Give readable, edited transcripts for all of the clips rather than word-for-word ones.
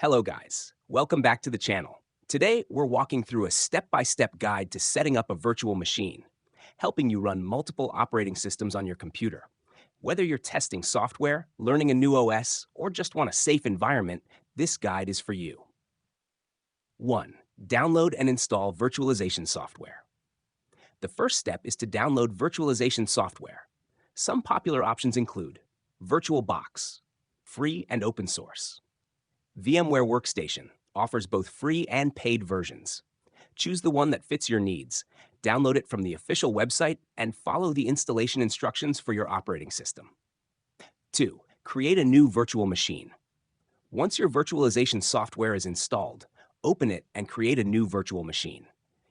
Hello guys, welcome back to the channel. Today we're walking through a step-by-step guide to setting up a virtual machine, helping you run multiple operating systems on your computer. Whether you're testing software, learning a new OS, or just want a safe environment, this guide is for you. 1. Download and install virtualization software. The first step is to download virtualization software. Some popular options include VirtualBox, free and open source. VMware Workstation offers both free and paid versions. Choose the one that fits your needs. Download it from the official website and follow the installation instructions for your operating system. 2. Create a new virtual machine. Once your virtualization software is installed, open it and create a new virtual machine.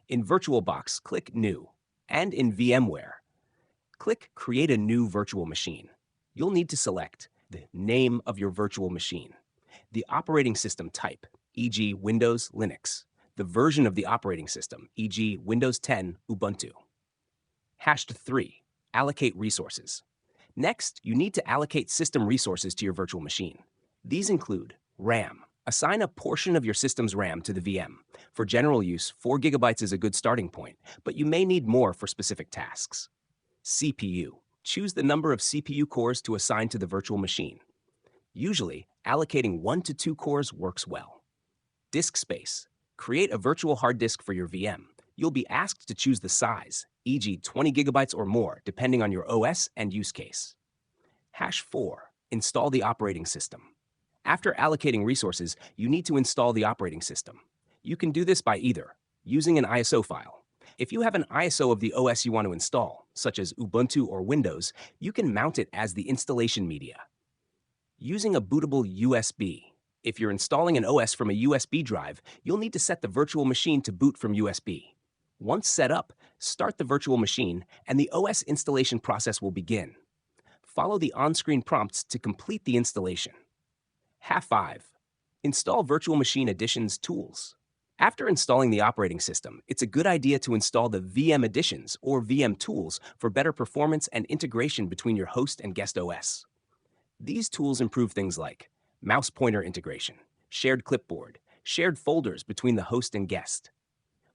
In VirtualBox, click New, and in VMware, click Create a new virtual machine. You'll need to select the name of your virtual machine, the operating system type, e.g. Windows, Linux, the version of the operating system, e.g. Windows 10, Ubuntu. Hashed 3. Allocate resources. Next, you need to allocate system resources to your virtual machine. These include RAM. Assign a portion of your system's RAM to the VM. For general use, 4 GB is a good starting point, but you may need more for specific tasks. CPU. Choose the number of CPU cores to assign to the virtual machine. Usually, allocating 1 to 2 cores works well. Disk space. Create a virtual hard disk for your VM. You'll be asked to choose the size, e.g. 20 GB or more, depending on your OS and use case. Hash 4. Install the operating system. After allocating resources, you need to install the operating system. You can do this by either using an ISO file. If you have an ISO of the OS you want to install, such as Ubuntu or Windows, you can mount it as the installation media. Using a bootable USB. If you're installing an OS from a USB drive, you'll need to set the virtual machine to boot from USB. Once set up, start the virtual machine, and the OS installation process will begin. Follow the on-screen prompts to complete the installation. Half 5. Install Virtual Machine Additions tools. After installing the operating system, it's a good idea to install the VM Additions or VM Tools for better performance and integration between your host and guest OS. These tools improve things like mouse pointer integration, shared clipboard, shared folders between the host and guest.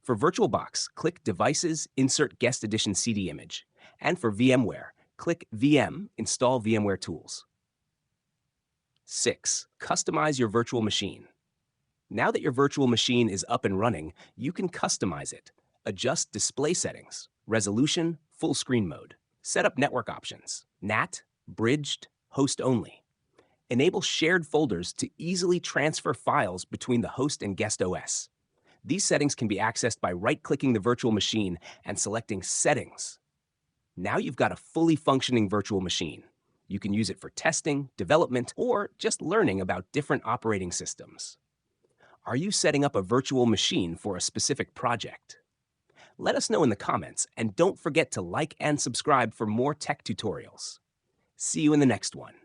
For VirtualBox, click Devices, Insert Guest Edition CD Image. And for VMware, click VM, Install VMware Tools. 6. Customize your virtual machine. Now that your virtual machine is up and running, you can customize it. Adjust display settings, resolution, full screen mode. Set up network options, NAT, bridged, host only. Enable shared folders to easily transfer files between the host and guest OS. These settings can be accessed by right-clicking the virtual machine and selecting Settings. Now you've got a fully functioning virtual machine. You can use it for testing, development, or just learning about different operating systems. Are you setting up a virtual machine for a specific project? Let us know in the comments, and don't forget to like and subscribe for more tech tutorials. See you in the next one.